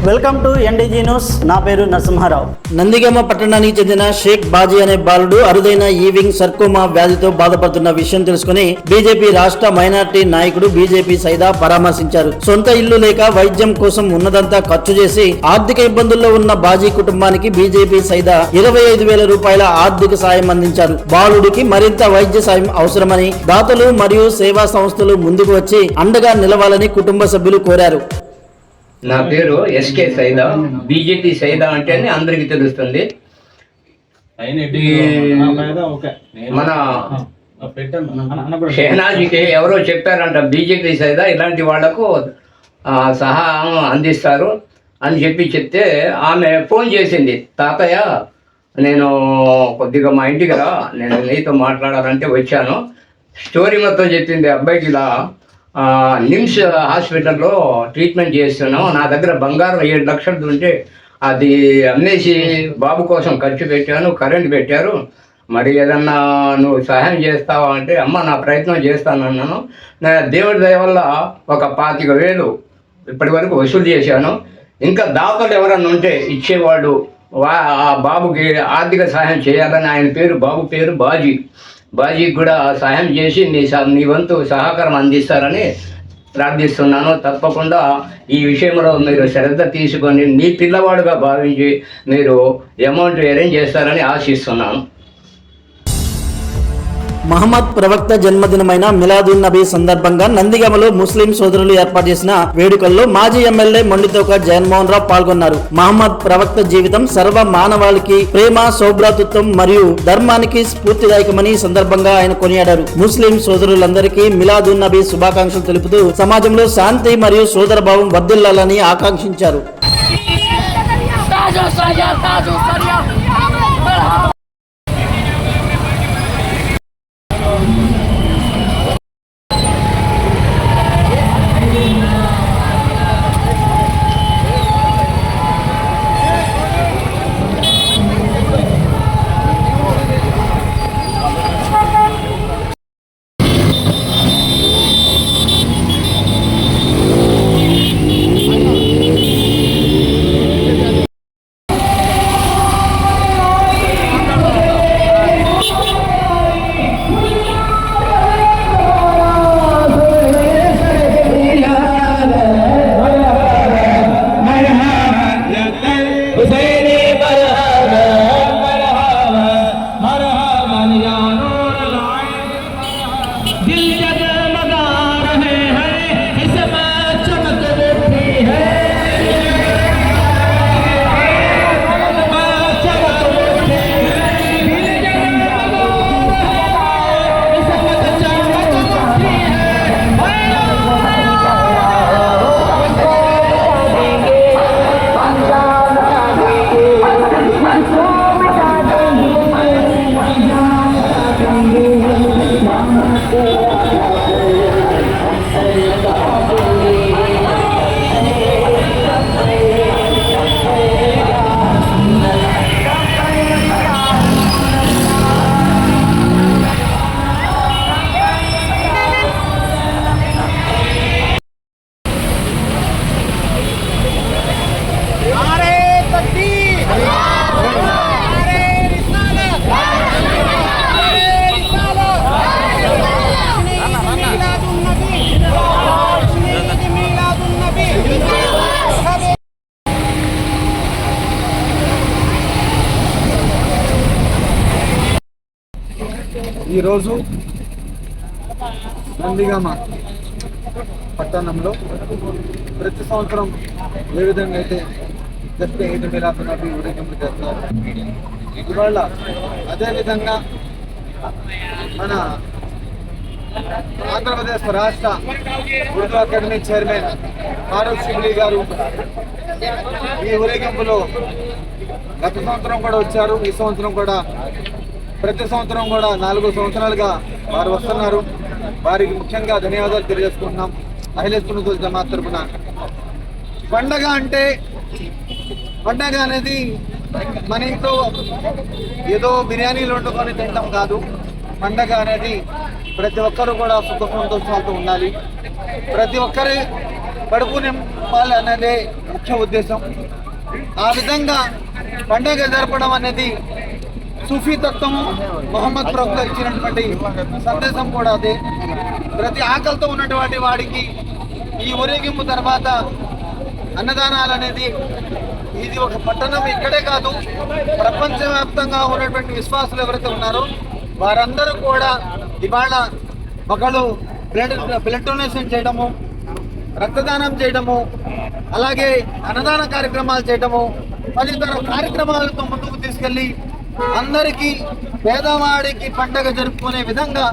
Welcome to ఎన్డీజీ news. నా పేరు నరసింహారావు. నందిగామ పట్టణానికి చెందిన షేక్ బాజీ అనే బాలుడు అరుదైన ఈవింగ్ సర్కోమా వ్యాధితో బాధపడుతున్న విషయం తెలుసుకుని బీజేపీ రాష్ట్ర మైనార్టీ నాయకుడు బీజేపీ సైదా పరామర్శించారు. సొంత ఇల్లు లేక వైద్యం కోసం ఉన్నదంతా ఖర్చు చేసి ఆర్థిక ఇబ్బందుల్లో ఉన్న బాజీ కుటుంబానికి బీజేపీ సైదా 25,000 రూపాయల ఆర్థిక సాయం అందించారు. బాలుడికి మరింత వైద్య సాయం అవసరమని దాతలు మరియు సేవా సంస్థలు ముందుకు వచ్చి అండగా నిలవాలని కుటుంబ సభ్యులు కోరారు. నా పేరు ఎస్కే సైదా. బీజేపీ సైదా అంటేనే అందరికి తెలుస్తుంది. మన షెహనాజ్కి ఎవరో చెప్పారంట, బీజేపీ సైదా ఇలాంటి వాళ్లకు సహాయం అందిస్తారు అని చెప్తే ఆమె ఫోన్ చేసింది, తాతయ్య నేను కొద్దిగా మా ఇంటికి రా, నేను నీతో మాట్లాడాలంటే వచ్చాను. స్టోరీ మొత్తం చెప్పింది. అబ్బాయికి ఇలా నిమ్స్ హాస్పిటల్లో ట్రీట్మెంట్ చేస్తున్నాం, నా దగ్గర బంగారం 7 లక్షలు ఉంటే అది అమ్మేసి బాబు కోసం ఖర్చు పెట్టాను, కరెంట్ పెట్టారు, మరి ఏదన్నా నువ్వు సహాయం చేస్తావా అంటే అమ్మ నా ప్రయత్నం చేస్తానన్నాను. దేవుడి దయ వల్ల ఒక 25,000 ఇప్పటి వరకు వసూలు చేశాను. ఇంకా దాతలు ఎవరన్నా ఉంటే ఇచ్చేవాడు ఆ బాబుకి ఆర్థిక సహాయం చేయాలని, ఆయన పేరు బాబు పేరు బాజీకి కూడా సహాయం చేసి నీ వంతు సహకారం అందిస్తారని ప్రార్థిస్తున్నాను. తప్పకుండా ఈ విషయంలో మీరు శ్రద్ధ తీసుకొని మీ పిల్లవాడుగా భావించి మీరు అమౌంట్ అరేంజ్ చేస్తారని ఆశిస్తున్నాను. మహమ్మద్ ప్రవక్త జన్మదినమైన మిలాదున్ నబీ సందర్భంగా నందిగామలో ముస్లిం సోదరులు ఏర్పాటు చేసిన వేడుకల్లో మాజీ ఎమ్మెల్యే మొండితోక జగన్మోహన్ రావు పాల్గొన్నారు. మహమ్మద్ ప్రవక్త జీవితం సర్వ మానవాళికి ప్రేమ, సౌభ్రాతృత్వం మరియు ధర్మానికి స్ఫూర్తిదాయకమని సందర్భంగా ఆయన కొనియాడారు. ముస్లిం సోదరులందరికీ మిలాదున్ నబీ శుభాకాంక్షలు తెలుపుతూ సమాజంలో శాంతి మరియు సోదరభావం వర్ధిల్లాలని ఆకాంక్షించారు. ఈరోజు నందిగామ పట్టణంలో ప్రతి సంవత్సరం ఏ విధంగా అయితే జస్ట్ 8 మిలాదున్ నబీ ఊరేగింపు చేస్తారు, ఇవాళ అదేవిధంగా మన ఆంధ్రప్రదేశ్ రాష్ట్ర ఉర్దూ అకాడమీ చైర్మన్ ఫారూక్ షిబ్లీ గారు ఈ ఊరేగింపులో గత సంవత్సరం కూడా వచ్చారు. ఈ సంవత్సరం కూడా ప్రతి సంవత్సరం కూడా 4 సంవత్సరాలుగా వారు వస్తున్నారు. వారికి ముఖ్యంగా ధన్యవాదాలు తెలియజేసుకుంటున్నాం. అహ్లే సున్నత్ వల్ జమాత్ తరపున పండగ అంటే పండగ అనేది మన ఇంట్లో ఏదో బిర్యానీలు వండుకొని తింటాం కాదు. పండగ అనేది ప్రతి ఒక్కరు కూడా సుఖ సంతోషాలతో ఉండాలి. ప్రతి ఒక్కరి కడుపు నింపాలి అనేదే ముఖ్య ఉద్దేశం. ఆ విధంగా పండగ జరపడం అనేది సూఫీ తత్వము, మొహమ్మద్ ప్రవక్త ఇచ్చినటువంటి సందేశం కూడా అదే. ప్రతి ఆకలితో ఉన్నటువంటి వాడికి ఈ ఊరేగింపు తర్వాత అన్నదానాలు అనేది ఇది ఒక పట్టణం ఇక్కడే కాదు, ప్రపంచవ్యాప్తంగా ఉన్నటువంటి విశ్వాసులు ఎవరైతే ఉన్నారో వారందరూ కూడా ఇవాళ ఒకళ్ళు బ్లడ్ డొనేషన్ చేయడము, రక్తదానం చేయడము, అలాగే అన్నదాన కార్యక్రమాలు చేయడము, తదితర కార్యక్రమాలతో ముందుకు తీసుకెళ్ళి అందరికీ పేదవాడికి పండగ జరుపుకునే విధంగా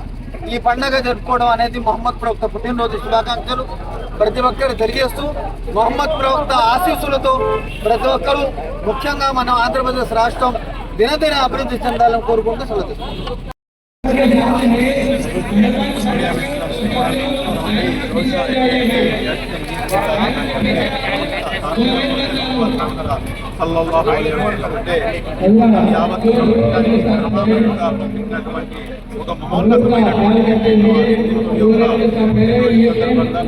ఈ పండగ జరుపుకోవడం అనేది మొహమ్మద్ ప్రవక్త పుట్టినరోజు శుభాకాంక్షలు ప్రతి ఒక్కరు తెలియజేస్తూ, మొహమ్మద్ ప్రవక్త ఆశీస్సులతో ప్రతి ఒక్కరూ ముఖ్యంగా మన ఆంధ్రప్రదేశ్ రాష్ట్రం దినదిన అభివృద్ధి చెందాలని కోరుకుంటూ సెలవు. సల్లల్లాహు అలైహి వసల్లం అంటే యావత్ ప్రపంచానికి పంపించినటువంటి ఒక మహోన్నతమైనటువంటి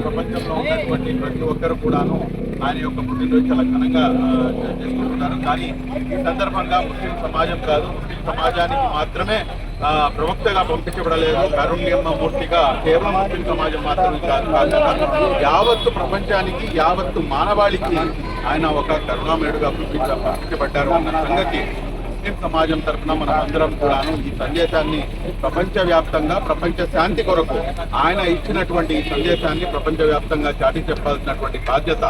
ప్రపంచంలో ఉన్నటువంటి ప్రతి ఒక్కరు కూడాను ఆయన యొక్క పుట్టినరోజు చాలా ఘనంగా చేసుకుంటున్నారు. కానీ ఈ సందర్భంగా ముస్లిం సమాజం కాదు, ముస్లిం సమాజానికి మాత్రమే ప్రవక్తగా పంపించబడలేదు, కారుణ్యమ్మ మూర్తిగా కేవలం ముస్లిం సమాజం మాత్రమే కాదు, యావత్తు ప్రపంచానికి, యావత్తు మానవాళికి ఆయన ఒక కరుణామయుడుగా పంపించబడ్డారు అన్న సంగతి ముస్లిం సమాజం తరఫున మనం అందరం కూడాను ఈ సందేశాన్ని ప్రపంచవ్యాప్తంగా, ప్రపంచ శాంతి కొరకు ఆయన ఇచ్చినటువంటి ఈ సందేశాన్ని ప్రపంచవ్యాప్తంగా చాటి చెప్పాల్సినటువంటి బాధ్యత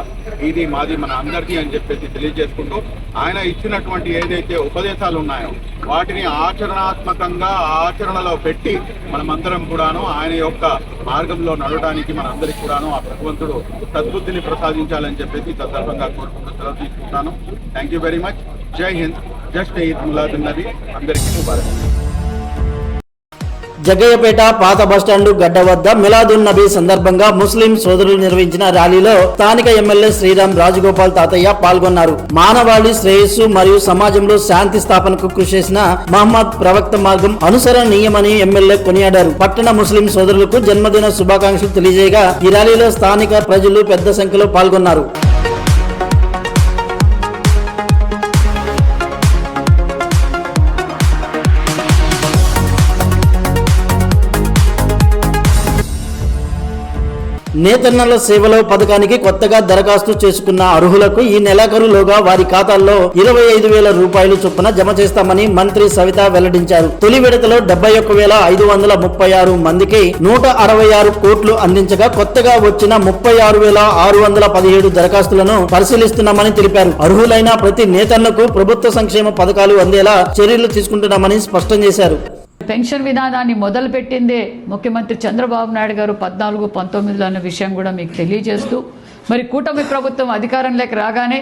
ఇది మాది, మన అందరికీ అని చెప్పేసి తెలియజేసుకుంటూ, ఆయన ఇచ్చినటువంటి ఏదైతే ఉపదేశాలు ఉన్నాయో వాటిని ఆచరణాత్మకంగా ఆచరణలో పెట్టి మనమందరం కూడాను ఆయన యొక్క మార్గంలో నడవడానికి మనందరికీ కూడాను ఆ భగవంతుడు సద్బుద్ధిని ప్రసాదించాలని చెప్పేసి ఈ సందర్భంగా కోరుకుంటూ సెలవు తీసుకుంటాను. Thank you very much. జై హింద్. జస్ట్ ఈద్ మిలాదున్ నబీ. అందరికీ ముబారక్. జగ్గయ్యపేట పాత బస్టాండు గడ్డ వద్ద మిలాదున్ నబీ సందర్భంగా ముస్లిం సోదరులు నిర్వహించిన ర్యాలీలో స్థానిక ఎమ్మెల్యే శ్రీరామ్ రాజగోపాల్ తాతయ్య పాల్గొన్నారు. మానవాళి శ్రేయస్సు మరియు సమాజంలో శాంతి స్థాపనకు కృషి చేసిన మహమ్మద్ ప్రవక్త మార్గం అనుసరణీయమని ఎమ్మెల్యే కొనియాడారు. పట్టణ ముస్లిం సోదరులకు జన్మదిన శుభాకాంక్షలు తెలియజేయగా ఈ ర్యాలీలో స్థానిక ప్రజలు పెద్ద సంఖ్యలో పాల్గొన్నారు. నేతన్నల సేవలో పథకానికి కొత్తగా దరఖాస్తు చేసుకున్న అర్హులకు ఈ నెలాఖరులోగా వారి ఖాతాల్లో 25,000 రూపాయలు చొప్పున జమ చేస్తామని మంత్రి సవిత వెల్లడించారు. తొలి విడతలో 71,536 మందికి 166 కోట్లు అందించగా కొత్తగా వచ్చిన 36,617 దరఖాస్తులను పరిశీలిస్తున్నామని తెలిపారు. అర్హులైన ప్రతి నేతన్నకు ప్రభుత్వ సంక్షేమ పథకాలు అందేలా చర్యలు తీసుకుంటున్నామని స్పష్టం చేశారు. పెన్షన్ విధానాన్ని మొదలుపెట్టిందే ముఖ్యమంత్రి చంద్రబాబు నాయుడు గారు 14-19 అన్న విషయం కూడా మీకు తెలియజేస్తూ, మరి కూటమి ప్రభుత్వం అధికారంలోకి రాగానే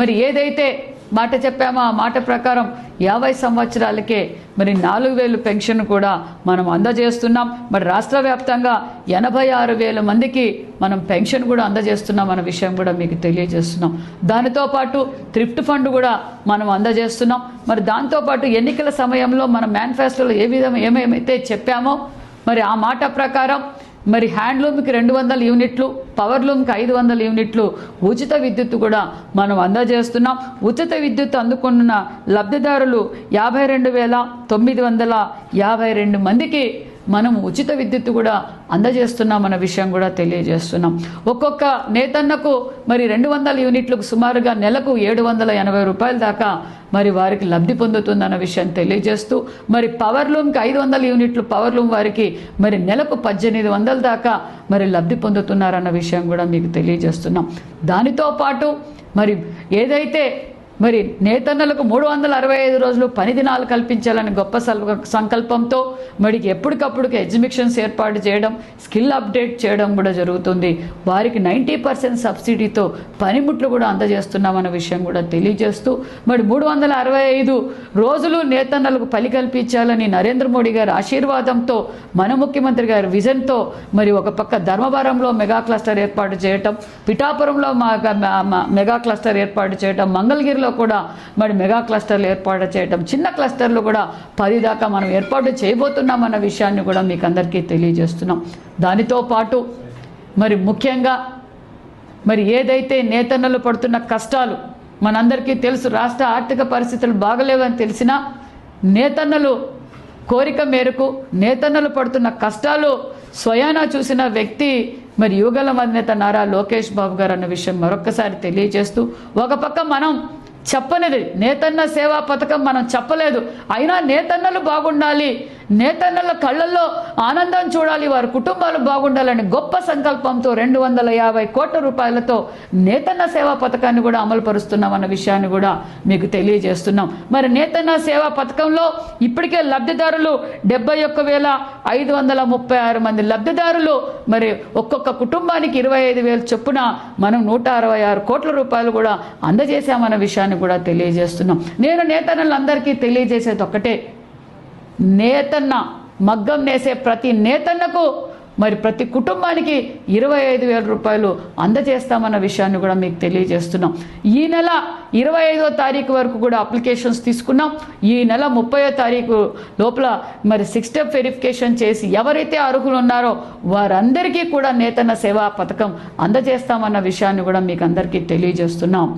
మరి ఏదైతే మాట చెప్పామో ఆ మాట ప్రకారం 50 సంవత్సరాలకే మరి 4,000 పెన్షన్ కూడా మనం అందజేస్తున్నాం. మరి రాష్ట్ర వ్యాప్తంగా 86,000 మందికి మనం పెన్షన్ కూడా అందజేస్తున్నాం అన్న విషయం కూడా మీకు తెలియజేస్తున్నాం. దానితో పాటు థ్రిఫ్ట్ ఫండ్ కూడా మనం అందజేస్తున్నాం. మరి దాంతోపాటు ఎన్నికల సమయంలో మన మేనిఫెస్టోలో ఏమేమైతే చెప్పామో మరి ఆ మాట ప్రకారం మరి హ్యాండ్లూమ్కి 200 యూనిట్లు, పవర్లూమ్కి 500 యూనిట్లు ఉచిత విద్యుత్ కూడా మనం అందజేస్తున్నాం. ఉచిత విద్యుత్ అందుకున్న లబ్ధిదారులు 52,952 మందికి మనం ఉచిత విద్యుత్ కూడా అందజేస్తున్నాం అన్న విషయం కూడా తెలియజేస్తున్నాం. ఒక్కొక్క నేతన్నకు మరి 200 యూనిట్లకు సుమారుగా నెలకు 780 రూపాయల దాకా మరి వారికి లబ్ధి పొందుతుందన్న విషయం తెలియజేస్తూ, మరి పవర్లూమ్కి 500 యూనిట్లు పవర్లూమ్ వారికి మరి నెలకు 1,800 దాకా మరి లబ్ధి పొందుతున్నారన్న విషయం కూడా మీకు తెలియజేస్తున్నాం. దానితో పాటు మరి ఏదైతే మరి నేతన్నలకు 365 రోజులు పని దినాలు కల్పించాలని గొప్ప సంకల్పంతో మరి ఎప్పటికప్పుడు ఎగ్జిబిషన్స్ ఏర్పాటు చేయడం, స్కిల్ అప్డేట్ చేయడం కూడా జరుగుతుంది. వారికి 90% సబ్సిడీతో పనిముట్లు కూడా అందజేస్తున్నామన్న విషయం కూడా తెలియజేస్తూ, మరి 365 రోజులు నేతన్నలకు పని కల్పించాలని నరేంద్ర మోడీ గారి ఆశీర్వాదంతో మన ముఖ్యమంత్రి గారి విజన్తో మరి ఒక పక్క ధర్మవరంలో మెగా క్లస్టర్ ఏర్పాటు చేయటం, పిఠాపురంలో మెగా క్లస్టర్ ఏర్పాటు చేయటం, మంగళగిరిలో కూడా మరి మెగా క్లస్టర్లు ఏర్పాటు చేయటం, చిన్న క్లస్టర్లు కూడా 10 దాకా మనం ఏర్పాటు చేయబోతున్నామన్న విషయాన్ని కూడా మీకు అందరికీ తెలియజేస్తున్నాం. దానితో పాటు మరి ముఖ్యంగా మరి ఏదైతే నేతన్నలు పడుతున్న కష్టాలు మనందరికీ తెలుసు, రాష్ట్ర ఆర్థిక పరిస్థితులు బాగలేవని తెలిసినా నేతన్నలు కోరిక మేరకు నేతన్నలు పడుతున్న కష్టాలు స్వయానా చూసిన వ్యక్తి మరి యువగల అధినేత నారా లోకేష్ బాబు గారు అన్న విషయం మరొక్కసారి తెలియజేస్తూ, ఒక పక్క మనం చెప్పనిది నేతన్న సేవా పథకం మనం చెప్పలేదు, అయినా నేతన్నలు బాగుండాలి, నేతన్నల కళ్ళల్లో ఆనందం చూడాలి, వారి కుటుంబాలు బాగుండాలని గొప్ప సంకల్పంతో 250 కోట్ల రూపాయలతో నేతన్న సేవా పథకాన్ని కూడా అమలు పరుస్తున్నామన్న విషయాన్ని కూడా మీకు తెలియజేస్తున్నాం. మరి నేతన్న సేవా పథకంలో ఇప్పటికే లబ్ధిదారులు 71,536 మంది లబ్ధిదారులు, మరి ఒక్కొక్క కుటుంబానికి 25,000 చొప్పున మనం 166 కోట్ల రూపాయలు కూడా అందజేశామన్న విషయాన్ని కూడా తెలియజేస్తున్నాం. నేను నేతన్నలందరికీ తెలియజేసేది ఒక్కటే, నేతన్న మగ్గం నేసే ప్రతి నేతన్నకు మరి ప్రతి కుటుంబానికి 25,000 రూపాయలు అందజేస్తామన్న విషయాన్ని కూడా మీకు తెలియజేస్తున్నాం. ఈ నెల 25వ తారీఖు వరకు కూడా అప్లికేషన్స్ తీసుకున్నాం. ఈ నెల 30వ తారీఖు లోపల మరి 6 స్టెప్ వెరిఫికేషన్ చేసి ఎవరైతే అర్హులు ఉన్నారో వారందరికీ కూడా నేతన్న సేవా పథకం అందజేస్తామన్న విషయాన్ని కూడా మీకు అందరికీ తెలియజేస్తున్నాం.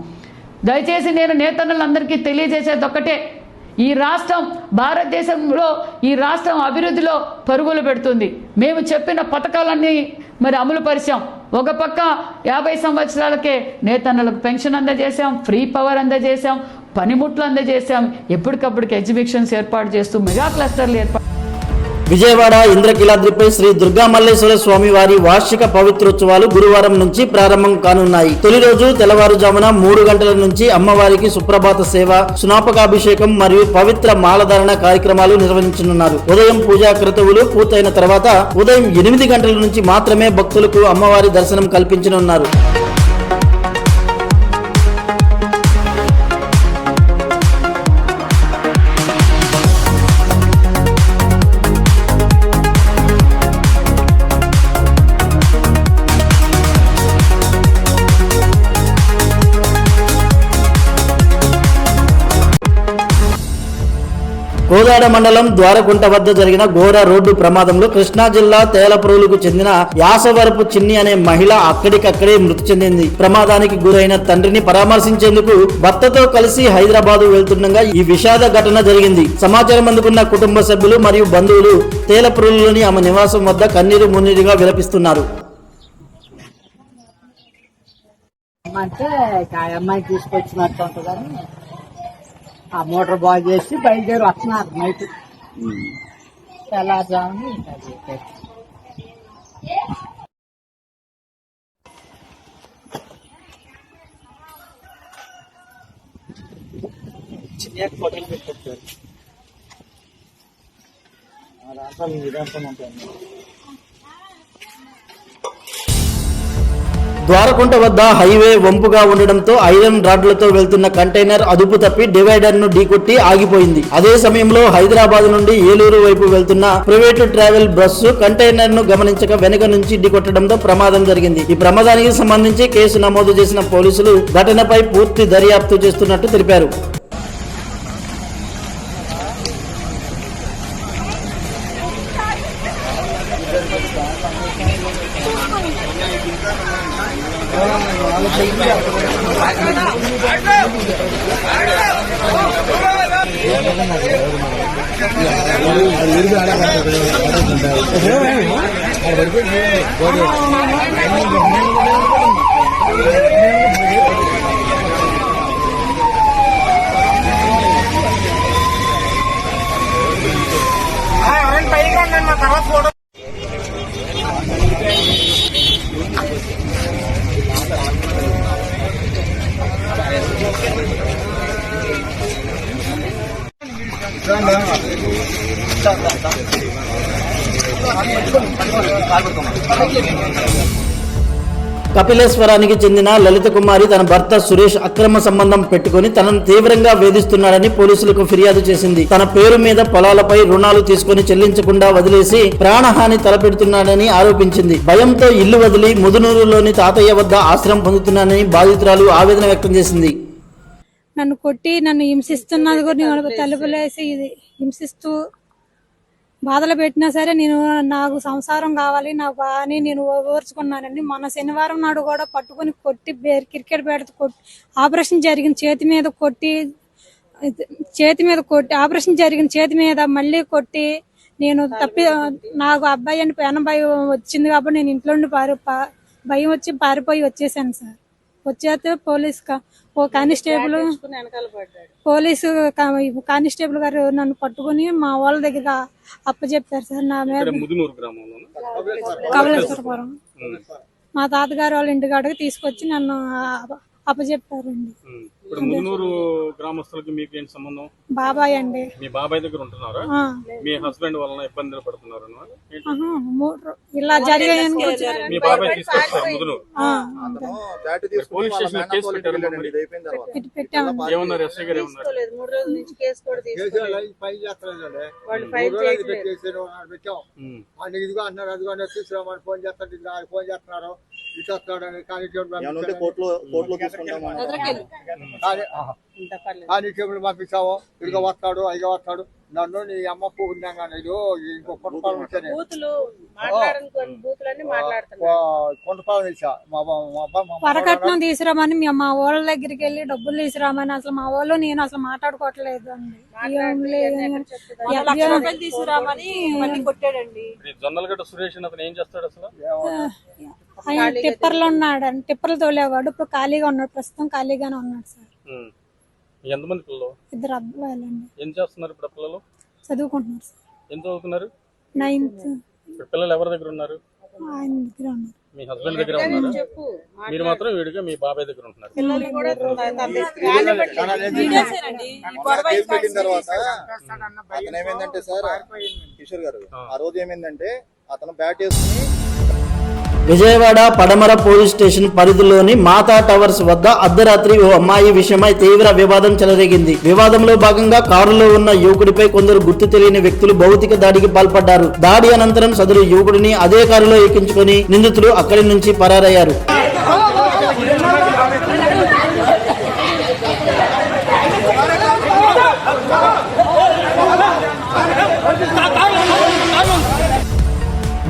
దయచేసి నేను నేతన్నలందరికీ తెలియజేసేది ఒక్కటే, ఈ రాష్ట్రం భారతదేశంలో ఈ రాష్ట్రం అభివృద్ధిలో పరుగులు పెడుతుంది. మేము చెప్పిన పథకాలన్నీ మరి అమలు పరిచాం. ఒక పక్క 50 సంవత్సరాలకే నేతన్నలకు పెన్షన్ అందజేశాం, ఫ్రీ పవర్ అందజేశాం, పనిముట్లు అందజేశాం, ఎప్పటికప్పటికి ఎగ్జిబిషన్స్ ఏర్పాటు చేస్తూ మెగా క్లస్టర్లు ఏర్పాటు. విజయవాడ ఇంద్రకీలాద్రిపై శ్రీ దుర్గా మల్లేశ్వర స్వామి వారి వార్షిక పవిత్రోత్సవాలు గురువారం నుంచి ప్రారంభం కానున్నాయి. తొలి రోజు తెల్లవారుజామున 3 గంటల నుంచి అమ్మవారికి సుప్రభాత సేవ, సునాపకాభిషేకం మరియు పవిత్ర మాలధారణ కార్యక్రమాలు నిర్వహించనున్నారు. ఉదయం పూజా క్రతువులు పూర్తయిన తర్వాత ఉదయం 8 గంటల నుంచి మాత్రమే భక్తులకు అమ్మవారి దర్శనం కల్పించనున్నారు. కోదాడ మండలం ద్వారకుంట వద్ద జరిగిన ఘోర రోడ్డు ప్రమాదంలో కృష్ణా జిల్లా తేలప్రోలుకు చెందిన యాసవరపు చిన్ని అనే మహిళ అక్కడికక్కడే మృతి చెందింది. ప్రమాదానికి గురైన తండ్రిని పరామర్శించేందుకు భర్తతో కలిసి హైదరాబాద్ వెళ్తుండగా ఈ విషాద ఘటన జరిగింది. సమాచారం అందుకున్న కుటుంబ సభ్యులు మరియు బంధువులు తేలప్రోలులోని ఆమె నివాసం వద్ద కన్నీరు మున్నీరుగా విలపిస్తున్నారు. అమ్మాయి తీసుకొచ్చినట్టు ఉంటుందని ఆ మోటార్ బాగు చేసి బయలుదేరి వస్తున్నారు. నైట్ తెల్లారుజామున చిన్న ఫోటోలు పెట్టారు. ద్వారకుంట వద్ద హైవే వంపుగా ఉండడంతో ఐరన్ రాడ్లతో వెళ్తున్న కంటైనర్ అదుపు తప్పి డివైడర్ ను ఢీకొట్టి ఆగిపోయింది. అదే సమయంలో హైదరాబాద్ నుండి ఏలూరు వైపు వెళ్తున్న ప్రైవేటు ట్రావెల్ బస్సు కంటైనర్ ను గమనించక వెనుక నుంచి ఢీకొట్టడంతో ప్రమాదం జరిగింది. ఈ ప్రమాదానికి సంబంధించి కేసు నమోదు చేసిన పోలీసులు ఘటనపై పూర్తి దర్యాప్తు చేస్తున్నట్టు తెలిపారు. కపిలేశ్వరానికి చెందిన లలిత కుమారి తన భర్త సురేష్ అక్రమ సంబంధం పెట్టుకుని తనను తీవ్రంగా వేధిస్తున్నాడని పోలీసులకు ఫిర్యాదు చేసింది. తన పేరు మీద పొలాలపై రుణాలు తీసుకుని చెల్లించకుండా వదిలేసి ప్రాణహాని తలపెడుతున్నాడని ఆరోపించింది. భయంతో ఇల్లు వదిలి ముదునూరులోని తాతయ్య వద్ద ఆశ్రయం పొందుతున్నానని బాధితురాలు ఆవేదన వ్యక్తం చేసింది. నన్ను కొట్టి నన్ను హింసిస్తున్నది కూడా తలుపులేసి హింసిస్తూ బాధలు పెట్టినా సరే నేను నాకు సంసారం కావాలి నా బాని నేను ఓర్చుకున్నానండి. మొన్న శనివారం నాడు కూడా పట్టుకుని కొట్టి క్రికెట్ బ్యాట్ కొట్టి ఆపరేషన్ జరిగిన చేతి మీద కొట్టి ఆపరేషన్ జరిగిన చేతి మీద మళ్ళీ కొట్టి నేను నాకు అబ్బాయి అని పెన భయం వచ్చింది కాబట్టి నేను ఇంట్లో నుండి భయం వచ్చి పారిపోయి వచ్చేసాను సార్. వచ్చేస్తే కానిస్టేబుల్ గారు నన్ను పట్టుకుని మా వాళ్ళ దగ్గర అప్పచెప్పారు సార్. నా మీద కమలేశ్వరపురం మా తాతగారు వాళ్ళ ఇంటికాడకి తీసుకొచ్చి నన్ను అప్పచెప్పారండి. గ్రామస్తులకి మీకు ఏంటి సంబంధం? బాబాయ్ అండి. మీ బాబాయ్ దగ్గర ఉంటున్నారా? మీ హస్బెండ్ వలన ఇబ్బందులు పడుతున్నారు? ఇలా జరిగాయి. మీ బాబాయ్ తీసుకొచ్చారు ముదునూరు పోలీస్ స్టేషన్ కేసు పెట్టారు. ఏమన్నారు ఎస్ఐ గారు? ఏమన్నారు? ఇదిగో అన్నారు అదిగో తీసుకురామని ఫోన్ చేస్తున్నారు ఇటు వస్తున్నాడు కానిస్టేబుల్ పంపిస్తావు ఇదిగో వస్తాడు అదిగో వస్తాడు నన్ను నీ అమ్మ పూకున్నాగా ఇంకో కొండపాలెం ఇచ్చా వరకట్నం తీసుకురామని మా వాళ్ళ దగ్గరికి వెళ్ళి డబ్బులు తీసుకురామని అసలు మా వాళ్ళు నేను అసలు మాట్లాడుకోవట్లేదు అండి. తీసుకురామని కొట్టాడండి. జొన్నలగడ్డ సురేష్ అతను ఏం చేస్తాడు అసలు? ఆయన టిప్పర్లో ఉన్నాడు అండి. టిప్పర్లు తోలేవాడు. ఇప్పుడు ఖాళీగా ఉన్నాడు. ప్రస్తుతం ఖాళీగానే ఉన్నాడు సార్. ఎంతమంది పిల్లలు? 2 అబ్బాయిలండి. ఏం చేస్తున్నారు ఇప్పుడు పిల్లలు? చదువుకుంటున్నారు సార్. ఎంత చదువుతున్నారు? 9th. పిల్లలు ఎవరి దగ్గర ఉన్నారు? ఆయన దగ్గర ఉన్నారు. మీ హస్బెండ్ దగ్గర ఉన్నారు? మీరు మాత్రం వీడిగా మీ బాబాయ్ దగ్గర ఉంటున్నారు. ఏమైందంటే సార్ కిషోర్ గారు ఆ రోజు ఏమైందంటే అతను బ్యాట్ వేసుకుని విజయవాడ పడమర పోలీస్ స్టేషన్ పరిధిలోని మాతా టవర్స్ వద్ద అర్ధరాత్రి ఓ అమ్మాయి విషయమై తీవ్ర వివాదం చెలరేగింది. వివాదంలో భాగంగా కారులో ఉన్న యువకుడిపై కొందరు గుర్తు తెలియని వ్యక్తులు భౌతిక దాడికి పాల్పడ్డారు. దాడి అనంతరం సదరు యువకుడిని అదే కారులో ఎక్కించుకుని నిందితులు అక్కడి నుంచి పరారయ్యారు.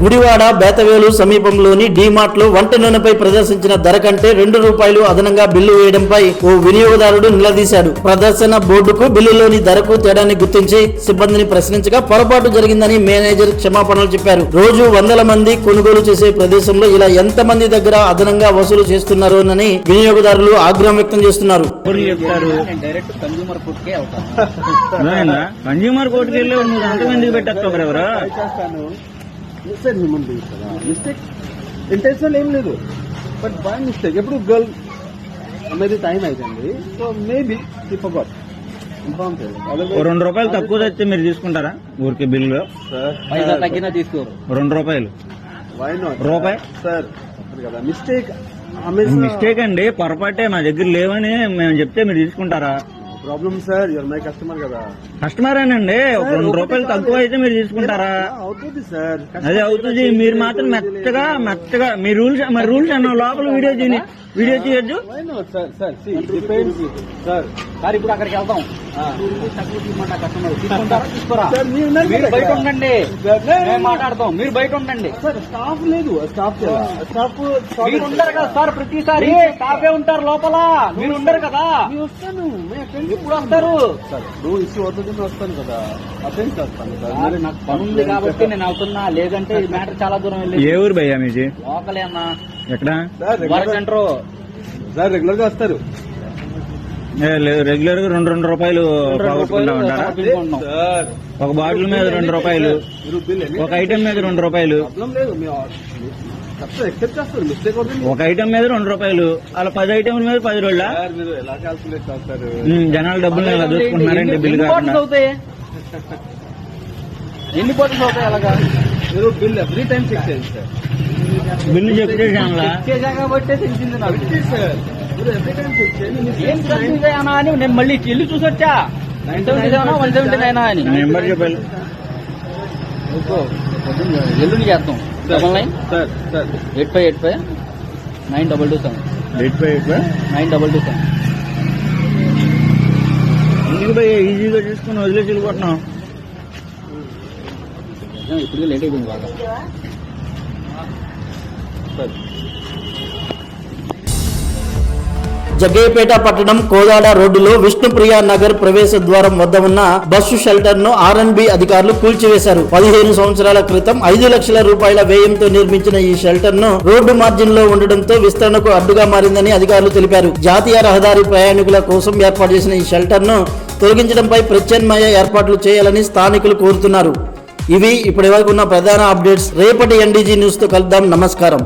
గుడివాడ బేతవేలు సమీపంలోని డీమార్ట్ లో వంట నూనెపై ప్రదర్శించిన ధర కంటే ₹2 అదనంగా బిల్లు వేయడంపై ఓ వినియోగదారుడు నిలదీశాడు. ప్రదర్శన బోర్డుకు బిల్లులోని ధరకు తేడాన్ని గుర్తించి సిబ్బందిని ప్రశ్నించగా పొరపాటు జరిగిందని మేనేజర్ క్షమాపణలు చెప్పారు. రోజు 100 మంది కొనుగోలు చేసే ప్రదేశంలో ఇలా ఎంత మంది దగ్గర అదనంగా వసూలు చేస్తున్నారోనని వినియోగదారులు ఆగ్రహం వ్యక్తం చేస్తున్నారు. కన్జ్యూమర్ కోర్టుకి వెళ్ళి ఎంతమందికి పెట్టేస్తావు ఎవరా? మిస్టేక్ ఇంటెన్షనల్ ఏం లేదు బట్ బై మిస్టేక్ ఎప్పుడు గర్ల్ అనేది టైం అయిపోయింది సో మేబీ ఫర్గాట్ ఇన్ఫార్మ్ చేయాలి. ₹2 తక్కువ తెస్తే మీరు తీసుకుంటారా? ఊరికి బిల్లు తగ్గినా తీసుకోరు. ₹2 వై నాట్ రూపాయి సార్ కదా మిస్టేక్ మిస్టేక్ అండి. పొరపాటే మా దగ్గర లేవని మేము చెప్తే మీరు తీసుకుంటారా? Problem sir your my customer కదా. కస్టమరేనండి. ₹2 తక్కువ అయితే మీరు తీసుకుంటారా? అవుతుంది సార్ అదే అవుతుంది. మీరు మాత్రం మెత్తగా మీ రూల్స్ అన్న లోపల వీడియో చేయొచ్చు. సార్ ఇప్పుడు అక్కడికి వెళ్తాం. బయట ఉండండి, మాట్లాడతాం. మీరు బయట ఉండండి. స్టాఫ్ లేదు. స్టాఫ్ మీరు ఉండరు కదా సార్. ప్రతిసారి స్టాఫే ఉంటారు లోపల. మీరు ఉండరు కదా. వస్తాను ఎప్పుడు వస్తారు సార్? నువ్వు ఇష్యూ అవుతుంది వస్తాను కదా. అటెండ్ చేస్తాను సార్. నాకు పని ఉంది కాబట్టి నేను అవుతున్నా. లేదంటే ఈ మ్యాటర్ చాలా దూరం వెళ్ళి. ఏ ఊరు భయ్యా మీది? లోకలే అన్నా. ఎక్కడ? వర్క్ సెంటర్ సార్ రెగ్యులర్ గా వస్తారు. రెగ్యులర్ గా ₹2 పోగొట్టుకుంటా ఉంటారా? ఒక బాటిల్ మీద ₹2, ఒక ఐటమ్ మీద ₹2. ఒక ఐటమ్ మీద ₹2. అలా 10 ఐటమ్ల మీద ₹10. ఎలా క్యాల్కులేట్ చేస్తారు? జనాలు డబ్బులు ఎలా చూసుకుంటున్నారండి బిల్లు కాకుండా? ఎన్ని బాటిల్స్ అవుతాయి అలాగా? మీరు బిల్ ఎవ్రీ టైం చెక్ చేయండి సార్. బిల్లు చెక్ చేసాను కాబట్టి తెలిసింది నాకు. ఎవ్రీ టైం చెక్ చేయండి. ఏం అన్నా అని నేను మళ్ళీ వెళ్ళి చూసొచ్చా. 979 179 అని నెంబర్ చెప్పాలి. ఎల్లుండి చేద్దాం. 99 8585 9227 9227. ఎందుకు భయ్య ఈజీగా చూసుకుని వదిలేసి వెళ్ళిపోతున్నాం? ఇప్పుడు లేట్ అయిపోయింది బాగా. జగ్గయ్యపేట పట్టణం కోదాడ రోడ్డులో విష్ణుప్రియ నగర్ ప్రవేశ ద్వారం వద్ద ఉన్న బస్సు షెల్టర్ ను R&B అధికారులు కూల్చివేశారు. 15 సంవత్సరాల క్రితం 5 లక్షల రూపాయల వ్యయంతో నిర్మించిన ఈ షెల్టర్ ను రోడ్డు మార్జిన్ లో ఉండడంతో విస్తరణకు అడ్డుగా మారిందని అధికారులు తెలిపారు. జాతీయ రహదారి ప్రయాణికుల కోసం ఏర్పాటు చేసిన ఈ షెల్టర్ ను తొలగించడంపై ప్రత్యామ్నాయ ఏర్పాట్లు చేయాలని స్థానికులు కోరుతున్నారు. ఇవి ఇప్పటి వరకు ఉన్న ప్రధాన అప్డేట్స్. రేపటి NDG న్యూస్ తో కలుద్దాం. నమస్కారం.